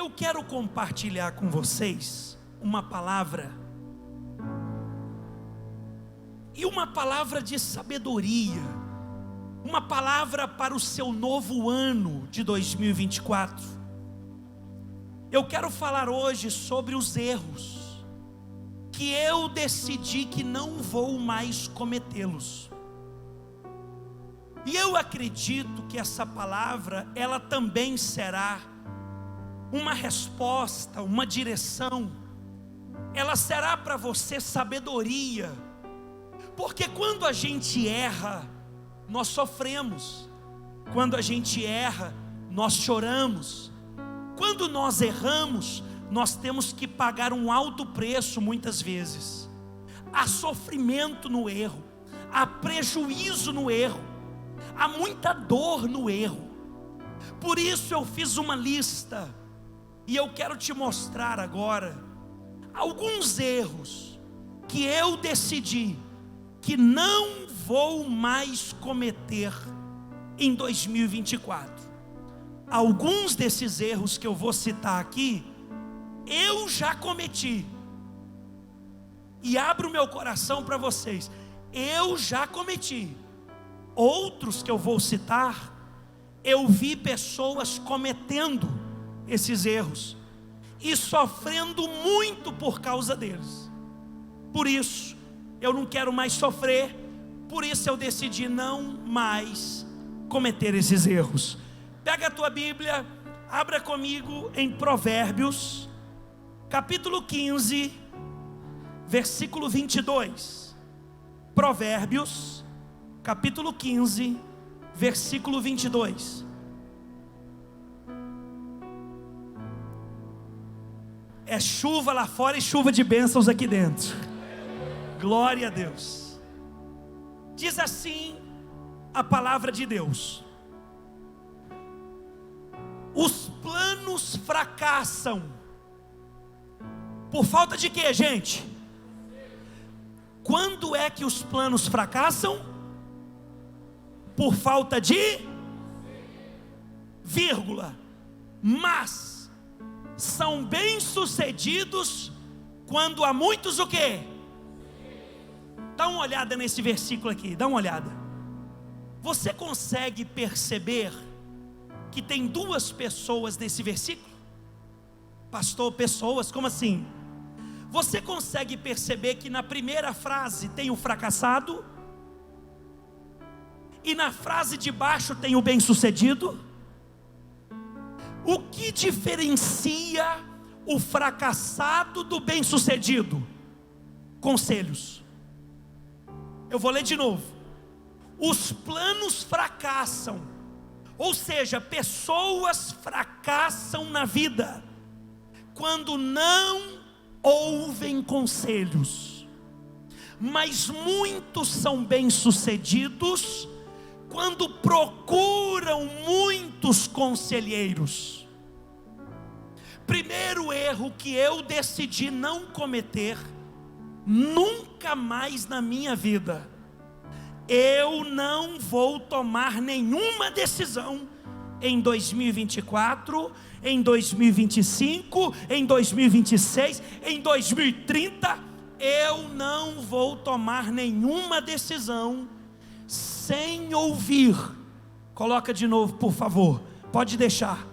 Eu quero compartilhar com vocês uma palavra, e uma palavra de sabedoria, uma palavra para o seu novo ano de 2024. Eu quero falar hoje sobre os erros que eu decidi que não vou mais cometê-los. E eu acredito que essa palavra, ela também será uma resposta, uma direção. Ela será para você sabedoria, porque quando a gente erra, nós sofremos. Quando a gente erra, nós choramos. Quando nós erramos, nós temos que pagar um alto preço muitas vezes. Há sofrimento no erro, há prejuízo no erro, há muita dor no erro. Por isso eu fiz uma lista, e eu quero te mostrar agora alguns erros que eu decidi que não vou mais cometer em 2024. Alguns desses erros que eu vou citar aqui, eu já cometi. E abro meu coração para vocês, eu já cometi. Outros que eu vou citar, eu vi pessoas cometendo esses erros e sofrendo muito por causa deles. Por isso, eu não quero mais sofrer. Por isso eu decidi não mais cometer esses erros. Pega a tua Bíblia, abra comigo em Provérbios, capítulo 15, versículo 22. Provérbios, capítulo 15, versículo 22. É chuva lá fora e chuva de bênçãos aqui dentro. Glória a Deus. Diz assim a palavra de Deus: os planos fracassam. Por falta de quê, gente? Quando é que os planos fracassam? Por falta de vírgula. Mas são bem-sucedidos quando há muitos o quê? Dá uma olhada nesse versículo aqui, dá uma olhada. Você consegue perceber que tem duas pessoas nesse versículo? Pastor, pessoas, como assim? Você consegue perceber que na primeira frase tem o fracassado, e na frase de baixo tem o bem-sucedido? O que diferencia o fracassado do bem-sucedido? Conselhos. Eu vou ler de novo. Os planos fracassam, ou seja, pessoas fracassam na vida quando não ouvem conselhos, mas muitos são bem-sucedidos quando procuram muitos conselheiros. Primeiro erro que eu decidi não cometer, nunca mais na minha vida. Eu não vou tomar nenhuma decisão em 2024, em 2025, em 2026, em 2030. Eu não vou tomar nenhuma decisão sem ouvir. Coloca de novo, por favor. Pode deixar.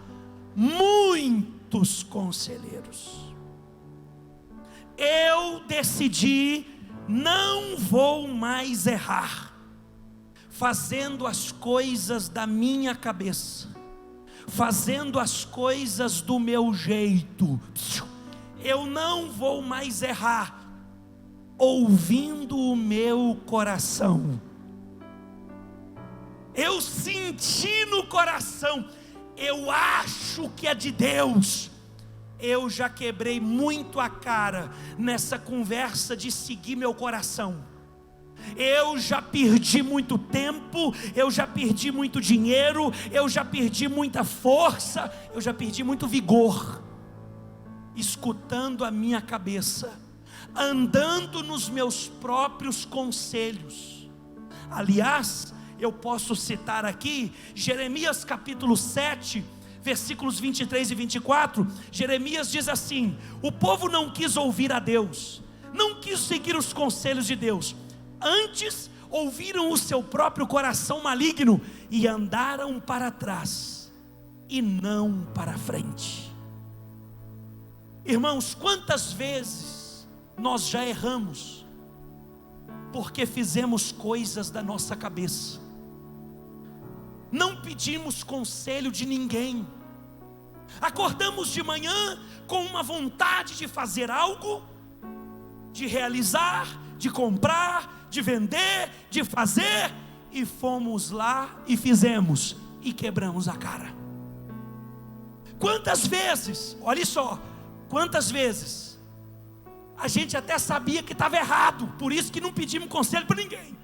Muitos conselheiros. Eu decidi, não vou mais errar, fazendo as coisas da minha cabeça, fazendo as coisas do meu jeito. Eu não vou mais errar, ouvindo o meu coração. Eu senti no coração, eu acho que é de Deus. Eu já quebrei muito a cara nessa conversa de seguir meu coração. Eu já perdi muito tempo, eu já perdi muito dinheiro, eu já perdi muita força, eu já perdi muito vigor, escutando a minha cabeça, andando nos meus próprios conselhos. Aliás, eu posso citar aqui Jeremias capítulo 7, versículos 23 e 24, Jeremias diz assim: o povo não quis ouvir a Deus, não quis seguir os conselhos de Deus, antes ouviram o seu próprio coração maligno e andaram para trás e não para frente. Irmãos, quantas vezes nós já erramos porque fizemos coisas da nossa cabeça, não pedimos conselho de ninguém, acordamos de manhã com uma vontade de fazer algo, de realizar, de comprar, de vender, de fazer, e fomos lá e fizemos, e quebramos a cara. Quantas vezes, olha só, quantas vezes a gente até sabia que estava errado, por isso que não pedimos conselho para ninguém,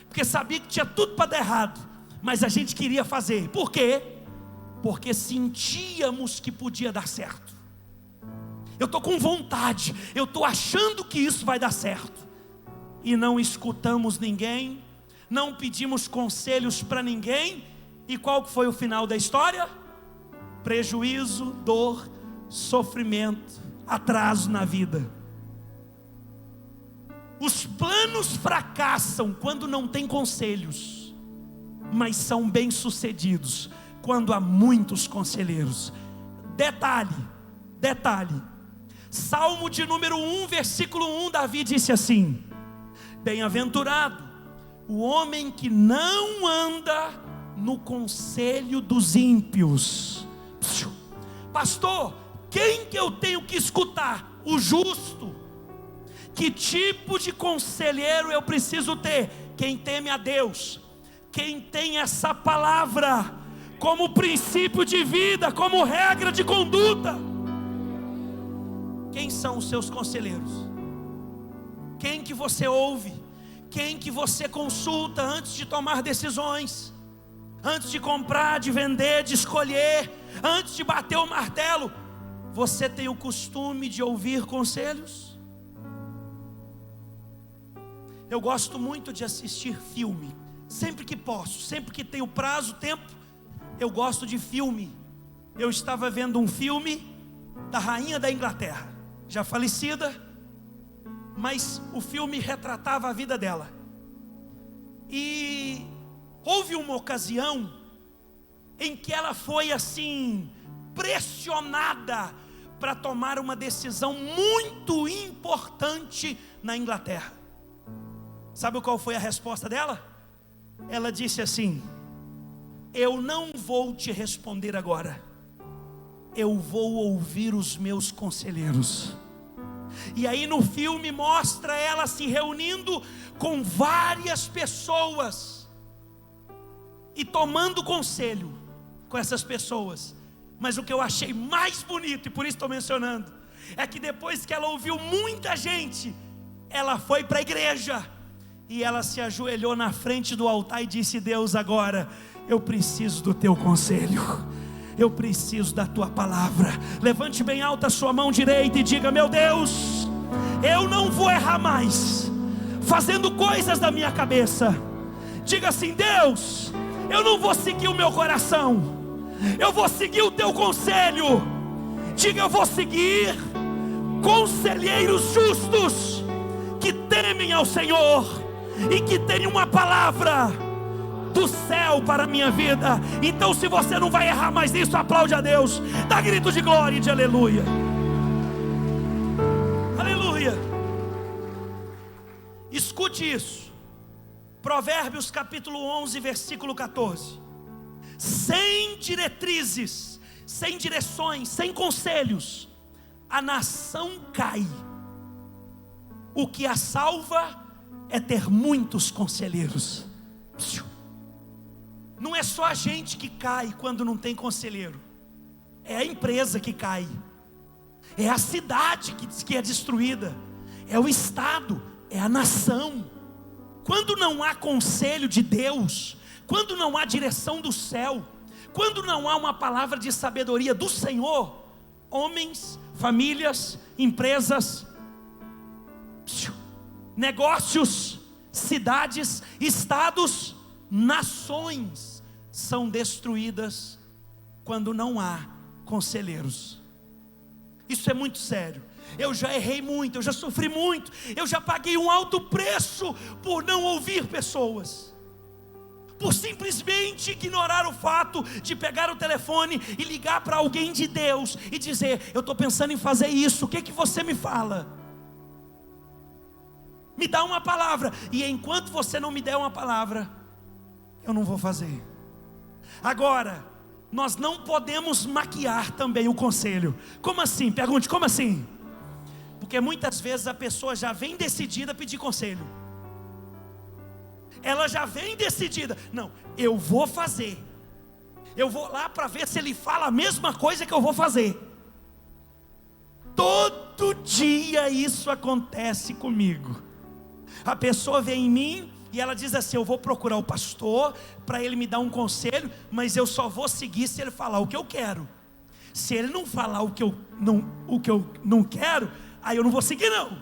porque sabia que tinha tudo para dar errado, mas a gente queria fazer. Por quê? Porque sentíamos que podia dar certo. Eu estou com vontade, eu estou achando que isso vai dar certo, e não escutamos ninguém, não pedimos conselhos para ninguém, e qual foi o final da história? Prejuízo, dor, sofrimento, atraso na vida. Os planos fracassam quando não tem conselhos, mas são bem-sucedidos quando há muitos conselheiros. Detalhe, Salmo de número 1, versículo 1, Davi disse assim: bem-aventurado o homem que não anda no conselho dos ímpios. Pastor, quem que eu tenho que escutar? O justo. Que tipo de conselheiro eu preciso ter? Quem teme a Deus, quem tem essa palavra como princípio de vida, como regra de conduta. Quem são os seus conselheiros? Quem que você ouve? Quem que você consulta antes de tomar decisões? Antes de comprar, de vender, de escolher, antes de bater o martelo, você tem o costume de ouvir conselhos? Eu gosto muito de assistir filme, sempre que posso, sempre que tenho prazo, tempo, eu gosto de filme. Eu estava vendo um filme da rainha da Inglaterra, já falecida, mas o filme retratava a vida dela. E houve uma ocasião em que ela foi assim, pressionada para tomar uma decisão muito importante na Inglaterra. Sabe qual foi a resposta dela? Ela disse assim: eu não vou te responder agora, eu vou ouvir os meus conselheiros. E aí no filme mostra ela se reunindo com várias pessoas e tomando conselho com essas pessoas. Mas o que eu achei mais bonito, e por isso estou mencionando, é que depois que ela ouviu muita gente, ela foi para a igreja e ela se ajoelhou na frente do altar e disse: Deus, agora eu preciso do teu conselho, eu preciso da tua palavra. Levante bem alta a sua mão direita e diga: meu Deus, eu não vou errar mais fazendo coisas da minha cabeça. Diga assim: Deus, eu não vou seguir o meu coração, eu vou seguir o teu conselho. Diga: eu vou seguir conselheiros justos que temem ao Senhor e que têm uma palavra do céu para a minha vida. Então, se você não vai errar mais nisso, aplaude a Deus, dá grito de glória e de aleluia. Aleluia. Escute isso, Provérbios capítulo 11, versículo 14. Sem diretrizes, sem direções, sem conselhos, a nação cai. O que a salva é ter muitos conselheiros. Não é só a gente que cai quando não tem conselheiro, é a empresa que cai, é a cidade que é destruída, é o estado, é a nação. Quando não há conselho de Deus, quando não há direção do céu, quando não há uma palavra de sabedoria do Senhor, homens, famílias, empresas, negócios, cidades, estados, nações são destruídas quando não há conselheiros. Isso é muito sério. Eu já errei muito, eu já sofri muito, eu já paguei um alto preço por não ouvir pessoas, por simplesmente ignorar o fato de pegar o telefone e ligar para alguém de Deus e dizer: eu estou pensando em fazer isso, o que você me fala? Me dá uma palavra. E enquanto você não me der uma palavra, eu não vou fazer. Agora, nós não podemos maquiar também o conselho. Como assim? Pergunte, como assim? Porque muitas vezes a pessoa já vem decidida a pedir conselho. Ela já vem decidida: não, eu vou fazer. Eu vou lá para ver se ele fala a mesma coisa que eu vou fazer. Todo dia isso acontece comigo. A pessoa vem em mim e ela diz assim: eu vou procurar o pastor para ele me dar um conselho, mas eu só vou seguir se ele falar o que eu quero. Se ele não falar o que eu não quero, aí eu não vou seguir não.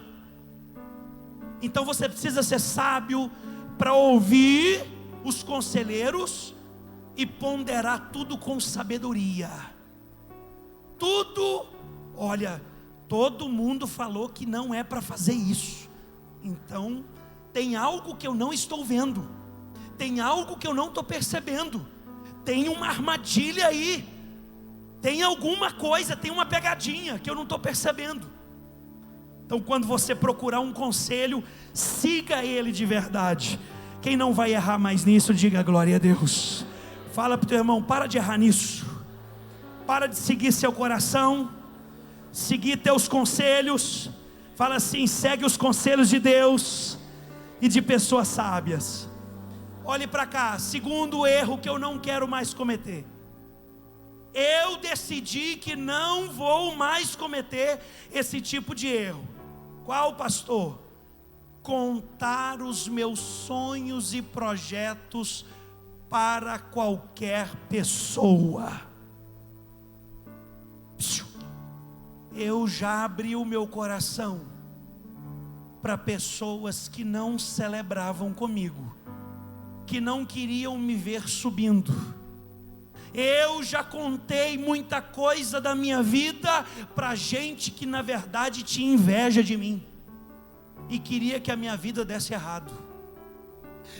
Então você precisa ser sábio para ouvir os conselheiros e ponderar tudo com sabedoria. Tudo, olha, todo mundo falou que não é para fazer isso. Então tem algo que eu não estou vendo, tem algo que eu não estou percebendo, tem uma armadilha aí, tem alguma coisa, tem uma pegadinha que eu não estou percebendo. Então quando você procurar um conselho, siga ele de verdade. Quem não vai errar mais nisso, diga glória a Deus. Fala para o teu irmão: para de errar nisso, para de seguir seu coração, seguir teus conselhos. Fala assim: segue os conselhos de Deus e de pessoas sábias. Olhe para cá, segundo erro que eu não quero mais cometer. Eu decidi que não vou mais cometer esse tipo de erro. Qual, pastor? Contar os meus sonhos e projetos para qualquer pessoa. Eu já abri o meu coração para pessoas que não celebravam comigo, que não queriam me ver subindo. Eu já contei muita coisa da minha vida para gente que na verdade tinha inveja de mim e queria que a minha vida desse errado.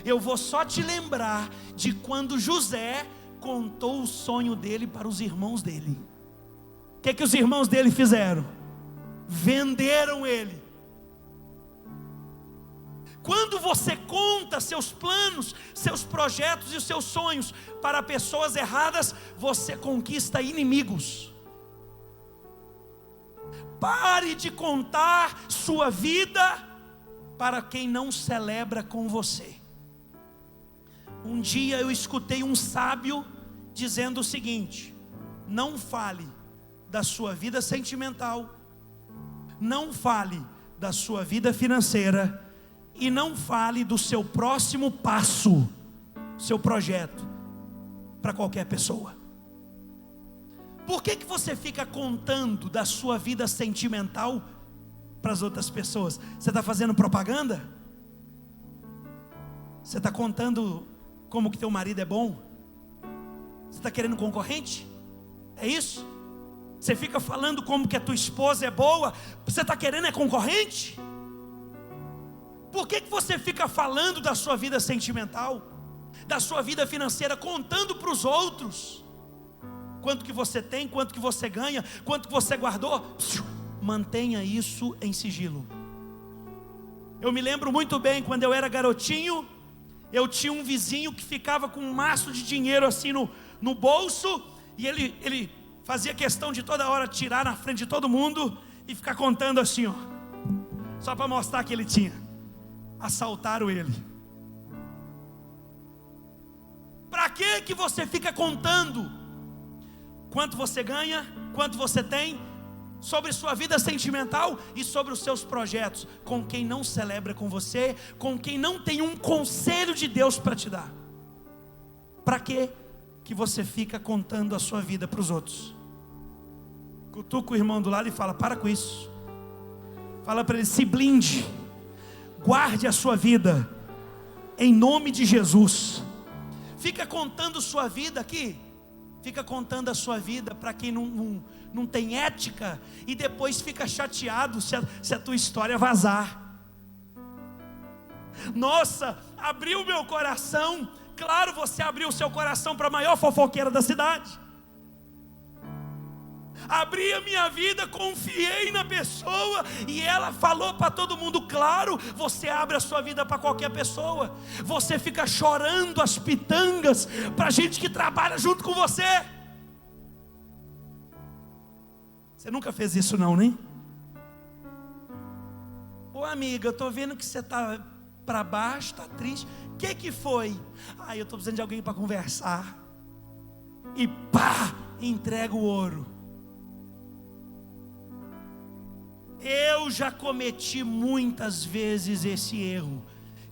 Eu vou só te lembrar de quando José contou o sonho dele para os irmãos dele. O que os irmãos dele fizeram? Venderam ele. Quando você conta seus planos, seus projetos e os seus sonhos para pessoas erradas, você conquista inimigos. Pare de contar sua vida para quem não celebra com você. Um dia eu escutei um sábio dizendo o seguinte: não fale da sua vida sentimental, não fale da sua vida financeira, e não fale do seu próximo passo, seu projeto, para qualquer pessoa. Por que você fica contando da sua vida sentimental para as outras pessoas? Você está fazendo propaganda? Você está contando como que teu marido é bom? Você está querendo concorrente? É isso? Você fica falando como que a tua esposa é boa? Você está querendo é concorrente? Por que você fica falando da sua vida sentimental, da sua vida financeira, contando para os outros quanto que você tem, quanto que você ganha, quanto que você guardou? Mantenha isso em sigilo. Eu me lembro muito bem, quando eu era garotinho, eu tinha um vizinho que ficava com um maço de dinheiro assim no bolso, e ele fazia questão de toda hora tirar na frente de todo mundo e ficar contando assim, ó, só para mostrar que ele tinha. Assaltaram ele. Para que você fica contando quanto você ganha, quanto você tem, sobre sua vida sentimental e sobre os seus projetos, com quem não celebra com você, com quem não tem um conselho de Deus para te dar? Para que você fica contando a sua vida para os outros? Cutuca o irmão do lado e fala: para com isso. Fala para ele: se blinde, guarde a sua vida, em nome de Jesus. Fica contando sua vida aqui fica contando a sua vida para quem não tem ética, e depois fica chateado se a tua história vazar. Nossa, abriu meu coração. Claro, você abriu o seu coração para a maior fofoqueira da cidade. Abri a minha vida, confiei na pessoa e ela falou para todo mundo. Claro, você abre a sua vida para qualquer pessoa. Você fica chorando as pitangas para gente que trabalha junto com você. Você nunca fez isso não, né? Ô amiga, eu estou vendo que você está para baixo, está triste. O que foi? Eu estou precisando de alguém para conversar. E pá, entrega o ouro. Eu já cometi muitas vezes esse erro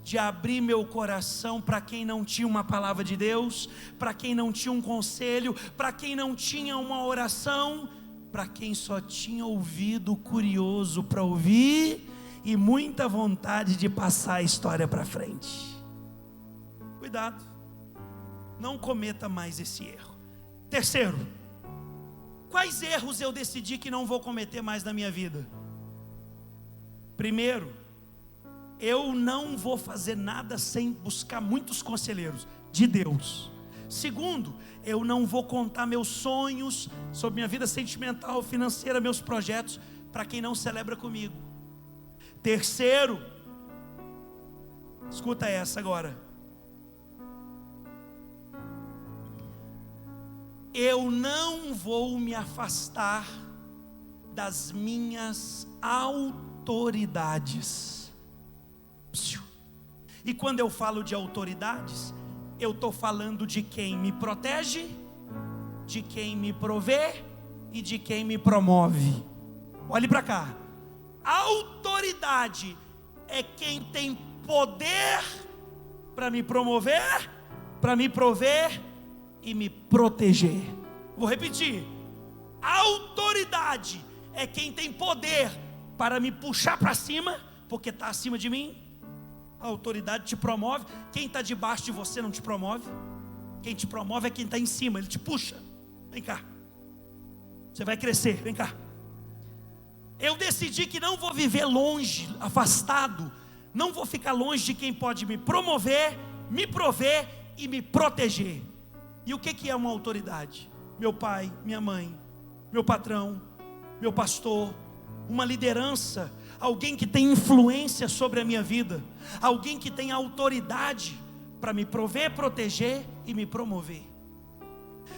de abrir meu coração para quem não tinha uma palavra de Deus, para quem não tinha um conselho, para quem não tinha uma oração, para quem só tinha ouvido curioso para ouvir e muita vontade de passar a história para frente. Cuidado, não cometa mais esse erro. Terceiro, quais erros eu decidi que não vou cometer mais na minha vida? Primeiro, eu não vou fazer nada sem buscar muitos conselheiros de Deus. Segundo, eu não vou contar meus sonhos sobre minha vida sentimental, financeira, meus projetos, para quem não celebra comigo. Terceiro, escuta essa agora. Eu não vou me afastar das minhas autoridades. E quando eu falo de autoridades, eu estou falando de quem me protege, de quem me provê e de quem me promove. Olhe para cá. Autoridade é quem tem poder para me promover, para me prover e me proteger. Vou repetir. Autoridade é quem tem poder para me puxar para cima, porque está acima de mim. A autoridade te promove. Quem está debaixo de você não te promove. Quem te promove é quem está em cima, ele te puxa. Vem cá, você vai crescer, vem cá. Eu decidi que não vou viver longe, afastado. Não vou ficar longe de quem pode me promover, me prover e me proteger. E o que é uma autoridade? Meu pai, minha mãe, meu patrão, meu pastor, uma liderança, alguém que tem influência sobre a minha vida, alguém que tem autoridade para me prover, proteger e me promover.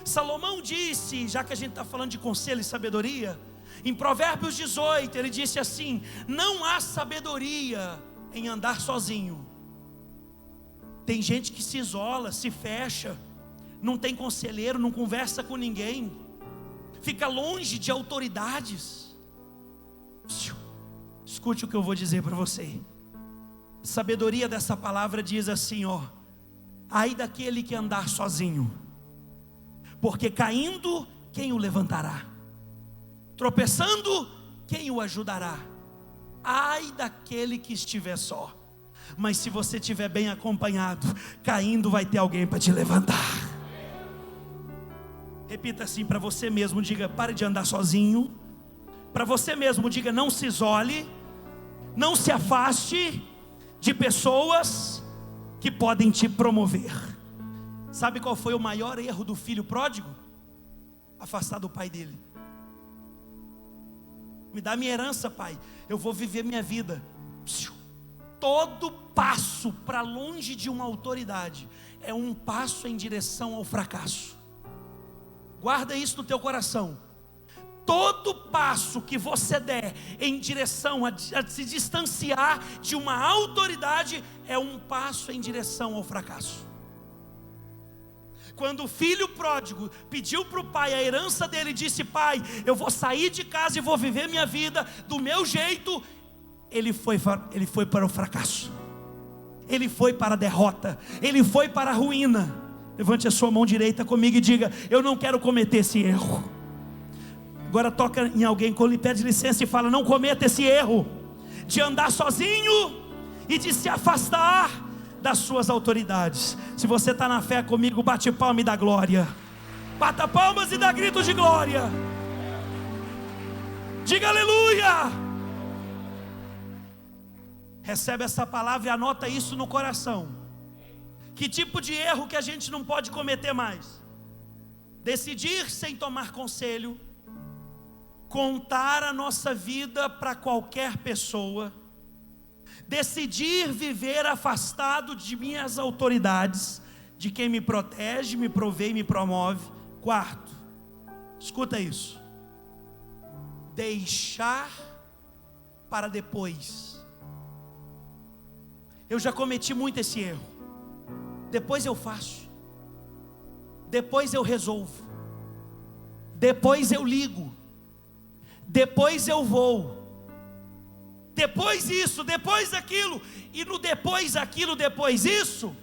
Salomão disse, já que a gente está falando de conselho e sabedoria, em Provérbios 18, ele disse assim: não há sabedoria em andar sozinho. Tem gente que se isola, se fecha, não tem conselheiro, não conversa com ninguém, fica longe de autoridades. Escute o que eu vou dizer para você. A sabedoria dessa palavra diz assim, ai daquele que andar sozinho, porque caindo, quem o levantará? Tropeçando, quem o ajudará? Ai daquele que estiver só. Mas se você estiver bem acompanhado, caindo vai ter alguém para te levantar. Repita assim para você mesmo, diga: pare de andar sozinho. Para você mesmo, diga: não se isole, não se afaste de pessoas que podem te promover. Sabe qual foi o maior erro do filho pródigo? Afastar do pai dele. Me dá minha herança, pai, eu vou viver minha vida. Todo passo para longe de uma autoridade é um passo em direção ao fracasso. Guarda isso no teu coração. Todo passo que você der em direção a se distanciar de uma autoridade é um passo em direção ao fracasso. Quando o filho pródigo pediu para o pai a herança dele e disse: pai, eu vou sair de casa e vou viver minha vida do meu jeito, ele foi para o fracasso, ele foi para a derrota, ele foi para a ruína. Levante a sua mão direita comigo e diga: eu não quero cometer esse erro. Agora toca em alguém, pede licença e fala: não cometa esse erro de andar sozinho e de se afastar das suas autoridades. Se você está na fé comigo, bate palma e dá glória. Bata palmas e dá gritos de glória. Diga aleluia. Recebe essa palavra e anota isso no coração. Que tipo de erro que a gente não pode cometer mais? Decidir sem tomar conselho, contar a nossa vida para qualquer pessoa, decidir viver afastado de minhas autoridades, de quem me protege, me provê e me promove. Quarto, escuta isso: deixar para depois. Eu já cometi muito esse erro. Depois eu faço, depois eu resolvo, depois eu ligo, depois eu vou, depois isso, depois aquilo, e no depois aquilo, depois isso,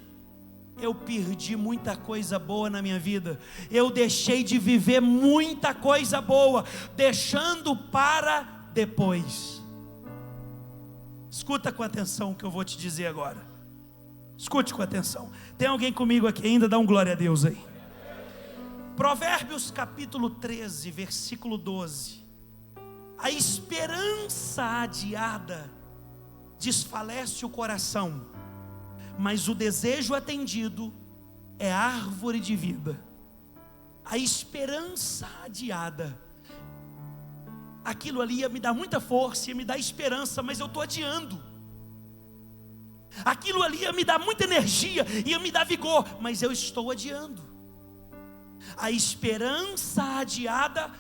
eu perdi muita coisa boa na minha vida. Eu deixei de viver muita coisa boa, deixando para depois. Escuta com atenção o que eu vou te dizer agora. Escute com atenção. Tem alguém comigo aqui ainda? Dá um glória a Deus aí. Provérbios capítulo 13, versículo 12. A esperança adiada desfalece o coração, mas o desejo atendido é árvore de vida. A esperança adiada, aquilo ali ia me dar muita força, ia me dar esperança, mas eu estou adiando. Aquilo ali ia me dar muita energia, ia me dar vigor, mas eu estou adiando. A esperança adiada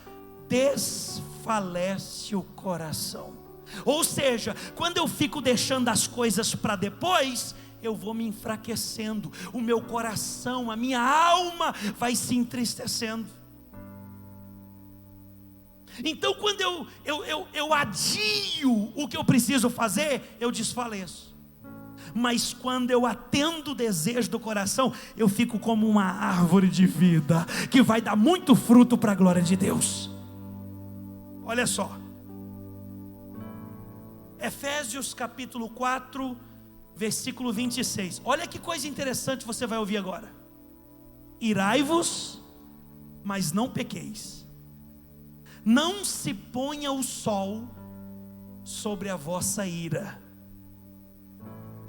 desfalece o coração. Ou seja, quando eu fico deixando as coisas para depois, eu vou me enfraquecendo, o meu coração, a minha alma vai se entristecendo. Então quando eu adio o que eu preciso fazer, eu desfaleço. Mas quando eu atendo o desejo do coração, eu fico como uma árvore de vida, que vai dar muito fruto para a glória de Deus. Olha só, Efésios capítulo 4, versículo 26. Olha que coisa interessante você vai ouvir agora. Irai-vos, mas não pequeis. Não se ponha o sol sobre a vossa ira.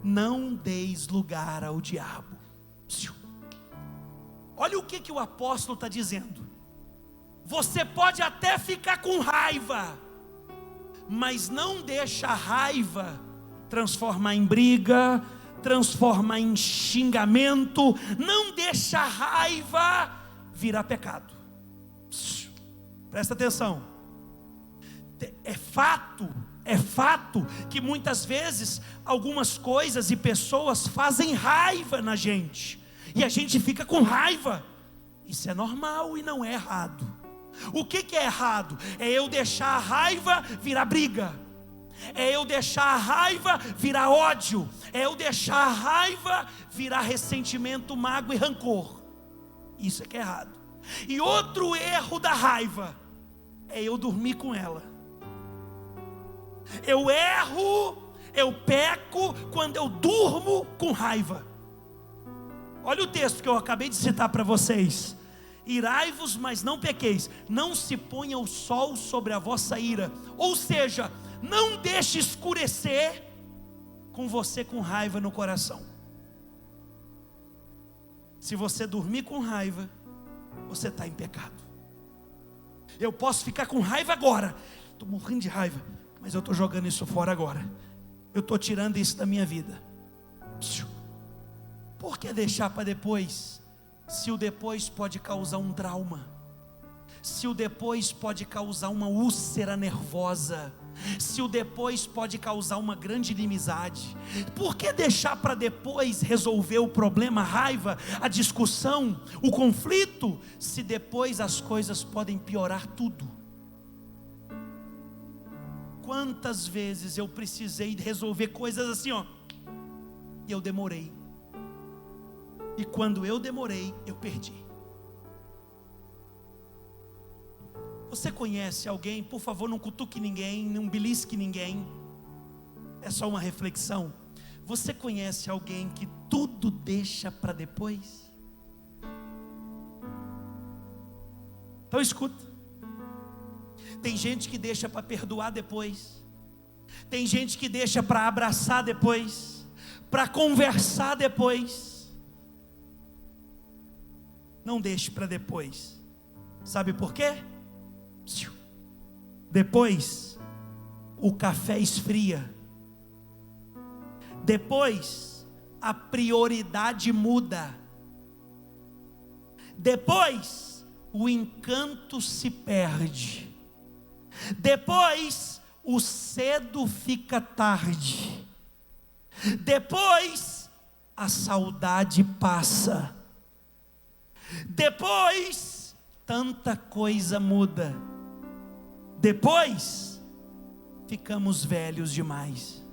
Não deis lugar ao diabo. Olha o que o apóstolo está dizendo. Você pode até ficar com raiva, mas não deixa a raiva transformar em briga, transformar em xingamento. Não deixa a raiva virar pecado. Presta atenção. É fato que muitas vezes algumas coisas e pessoas fazem raiva na gente, e a gente fica com raiva. Isso é normal e não é errado. O que é errado? É eu deixar a raiva virar briga, é eu deixar a raiva virar ódio, é eu deixar a raiva virar ressentimento, mágoa e rancor. Isso é que é errado. E outro erro da raiva é eu dormir com ela. Eu erro, eu peco quando eu durmo com raiva. Olha o texto que eu acabei de citar para vocês. Irai-vos, mas não pequeis. Não se ponha o sol sobre a vossa ira. Ou seja, não deixe escurecer com você com raiva no coração. Se você dormir com raiva, você está em pecado. Eu posso ficar com raiva agora, estou morrendo de raiva, mas eu estou jogando isso fora agora. Eu estou tirando isso da minha vida. Por que deixar para depois? Se o depois pode causar um trauma, se o depois pode causar uma úlcera nervosa, se o depois pode causar uma grande inimizade. Por que deixar para depois resolver o problema, a raiva, a discussão, o conflito, se depois as coisas podem piorar tudo? Quantas vezes eu precisei resolver coisas assim, e eu demorei. E quando eu demorei, eu perdi. Você conhece alguém? Por favor, não cutuque ninguém, não belisque ninguém. É só uma reflexão. Você conhece alguém que tudo deixa para depois? Então escuta. Tem gente que deixa para perdoar depois. Tem gente que deixa para abraçar depois, para conversar depois. Não deixe para depois. Sabe por quê? Depois o café esfria. Depois a prioridade muda. Depois o encanto se perde. Depois o cedo fica tarde. Depois a saudade passa. Depois tanta coisa muda. Depois ficamos velhos demais.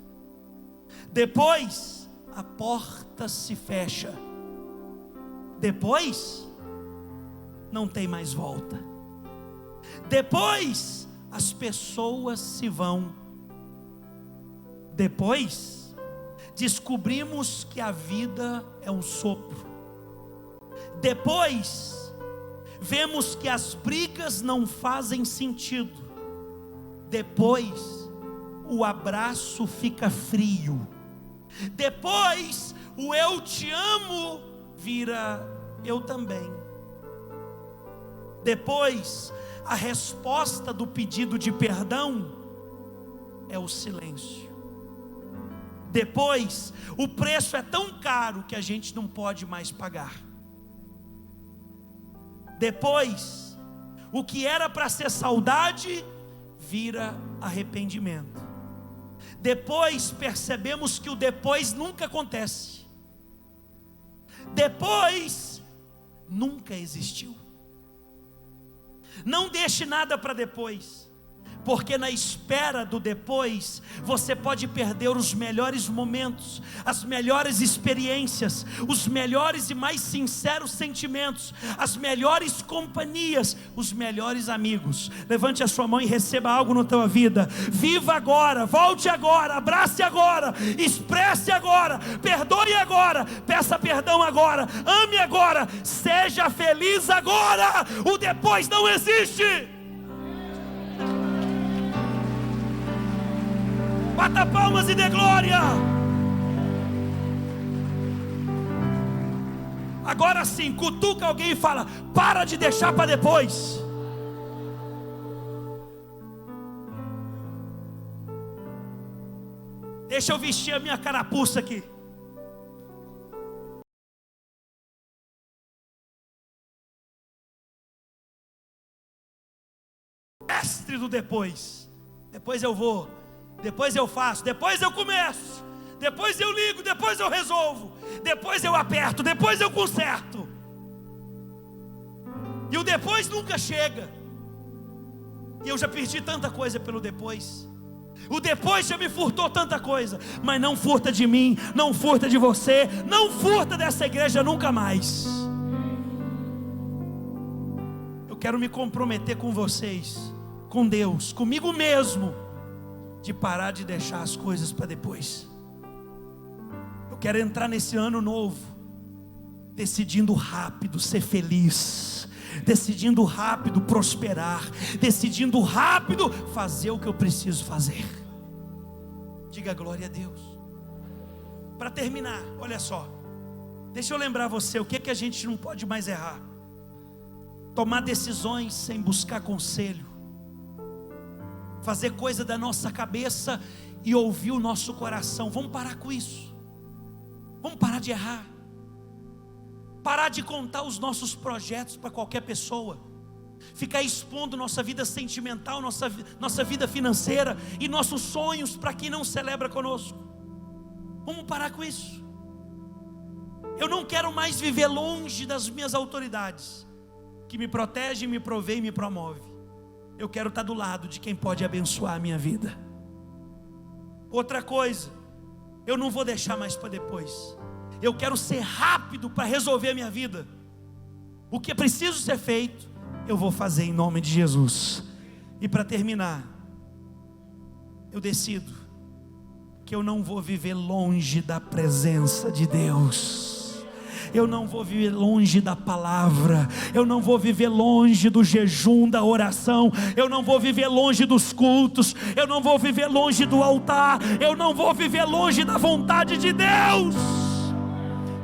Depois a porta se fecha. Depois não tem mais volta. Depois as pessoas se vão. Depois descobrimos que a vida é um sopro. Depois vemos que as brigas não fazem sentido. Depois o abraço fica frio. Depois o eu te amo vira eu também. Depois a resposta do pedido de perdão é o silêncio. Depois o preço é tão caro que a gente não pode mais pagar. Depois o que era para ser saudade vira arrependimento. Depois percebemos que o depois nunca acontece. Depois nunca existiu. Não deixe nada para depois, porque na espera do depois você pode perder os melhores momentos, as melhores experiências, os melhores e mais sinceros sentimentos, as melhores companhias, os melhores amigos. Levante a sua mão e receba algo na tua vida. Viva agora, volte agora, abrace agora, expresse agora, perdoe agora, peça perdão agora, ame agora, seja feliz agora. O depois não existe. Bata palmas e dê glória. Agora sim, cutuca alguém e fala: para de deixar para depois. Deixa eu vestir a minha carapuça aqui. Mestre do depois. Depois eu vou. Depois eu faço, depois eu começo, depois eu ligo, depois eu resolvo, depois eu aperto, depois eu conserto. E o depois nunca chega. E eu já perdi tanta coisa pelo depois. O depois já me furtou tanta coisa, mas não furta de mim, não furta de você, não furta dessa igreja nunca mais. Eu quero me comprometer com vocês, com Deus, comigo mesmo, de parar de deixar as coisas para depois. Eu quero entrar nesse ano novo decidindo rápido ser feliz, decidindo rápido prosperar, decidindo rápido fazer o que eu preciso fazer. Diga glória a Deus. Para terminar, olha só, deixa eu lembrar você o que a gente não pode mais errar: tomar decisões sem buscar conselho, fazer coisa da nossa cabeça e ouvir o nosso coração. Vamos parar com isso. Vamos parar de errar. Parar de contar os nossos projetos para qualquer pessoa. Ficar expondo nossa vida sentimental, nossa vida financeira e nossos sonhos para quem não celebra conosco. Vamos parar com isso. Eu não quero mais viver longe das minhas autoridades, que me protegem, me provêem e me promovem. Eu quero estar do lado de quem pode abençoar a minha vida. Outra coisa, eu não vou deixar mais para depois. Eu quero ser rápido para resolver a minha vida. O que é preciso ser feito, eu vou fazer em nome de Jesus. E para terminar, eu decido que eu não vou viver longe da presença de Deus. eu não vou viver longe da palavra, eu não vou viver longe do jejum, da oração, eu não vou viver longe dos cultos, eu não vou viver longe do altar, eu não vou viver longe da vontade de Deus.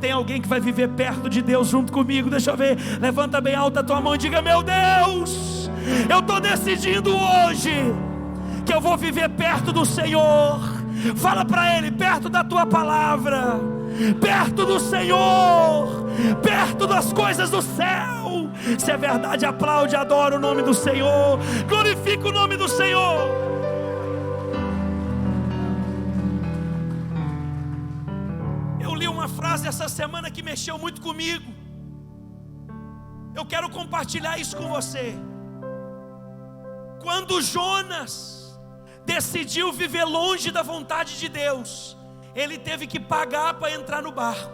Tem alguém que vai viver perto de Deus junto comigo? Deixa eu ver, levanta bem alta a tua mão e diga: meu Deus, eu estou decidindo hoje que eu vou viver perto do Senhor. Fala para Ele: perto da tua palavra, perto do Senhor, perto das coisas do céu. Se é verdade, aplaude, adora o nome do Senhor, glorifica o nome do Senhor. Eu li uma frase essa semana que mexeu muito comigo. Eu quero compartilhar isso com você. Quando Jonas decidiu viver longe da vontade de Deus, ele teve que pagar para entrar no barco.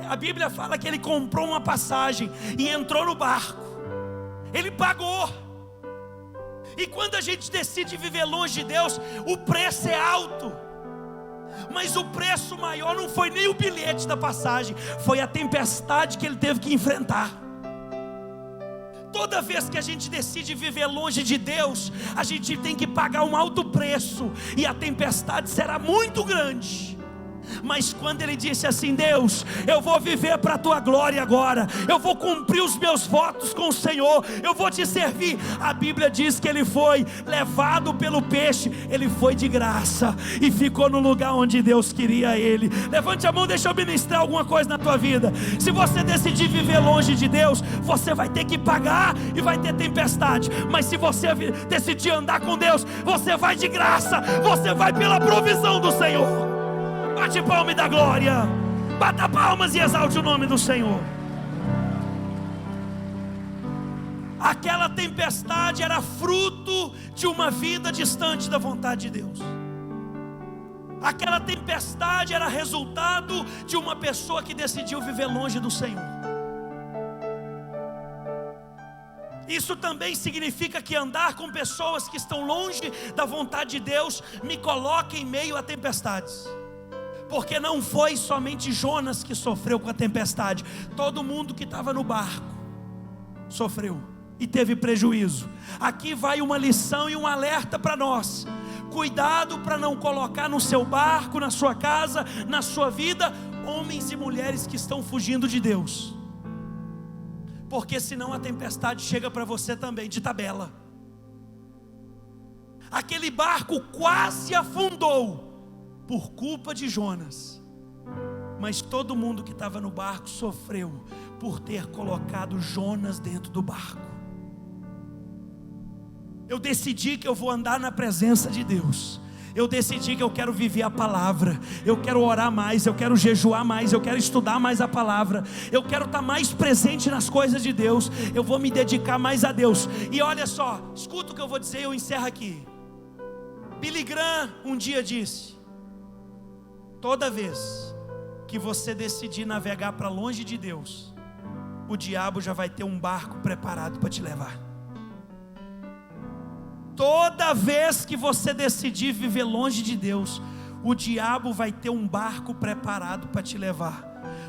A Bíblia fala que ele comprou uma passagem e entrou no barco. Ele pagou. E quando a gente decide viver longe de Deus, o preço é alto. Mas o preço maior não foi nem o bilhete da passagem, foi a tempestade que ele teve que enfrentar. Toda vez que a gente decide viver longe de Deus, a gente tem que pagar um alto preço, e a tempestade será muito grande. Mas quando ele disse assim: Deus, eu vou viver para a tua glória agora, eu vou cumprir os meus votos com o Senhor, eu vou te servir. A Bíblia diz que ele foi levado pelo peixe, ele foi de graça e ficou no lugar onde Deus queria ele. Levante a mão, deixa eu ministrar alguma coisa na tua vida. Se você decidir viver longe de Deus, você vai ter que pagar e vai ter tempestade. Mas se você decidir andar com Deus, você vai de graça, você vai pela provisão do Senhor. Bate palma e dá glória. Bata palmas e exalte o nome do Senhor. Aquela tempestade era fruto de uma vida distante da vontade de Deus. Aquela tempestade era resultado de uma pessoa que decidiu viver longe do Senhor. Isso também significa que andar com pessoas que estão longe da vontade de Deus me coloca em meio a tempestades. Porque não foi somente Jonas que sofreu com a tempestade, todo mundo que estava no barco sofreu e teve prejuízo. Aqui vai uma lição e um alerta para nós: cuidado para não colocar no seu barco, na sua casa, na sua vida, homens e mulheres que estão fugindo de Deus, porque senão a tempestade chega para você também de tabela. Aquele barco quase afundou por culpa de Jonas, mas todo mundo que estava no barco sofreu por ter colocado Jonas dentro do barco. Eu decidi que eu vou andar na presença de Deus. Eu decidi que eu quero viver a palavra, eu quero orar mais, eu quero jejuar mais, eu quero estudar mais a palavra, eu quero estar mais presente nas coisas de Deus, eu vou me dedicar mais a Deus. E olha só, escuta o que eu vou dizer e eu encerro aqui. Billy Graham um dia disse: toda vez que você decidir navegar para longe de Deus, o diabo já vai ter um barco preparado para te levar. Toda vez que você decidir viver longe de Deus, o diabo vai ter um barco preparado para te levar.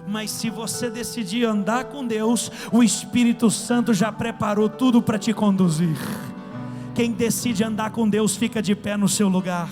Mas se você decidir andar com Deus, o Espírito Santo já preparou tudo para te conduzir. Quem decide andar com Deus fica de pé no seu lugar.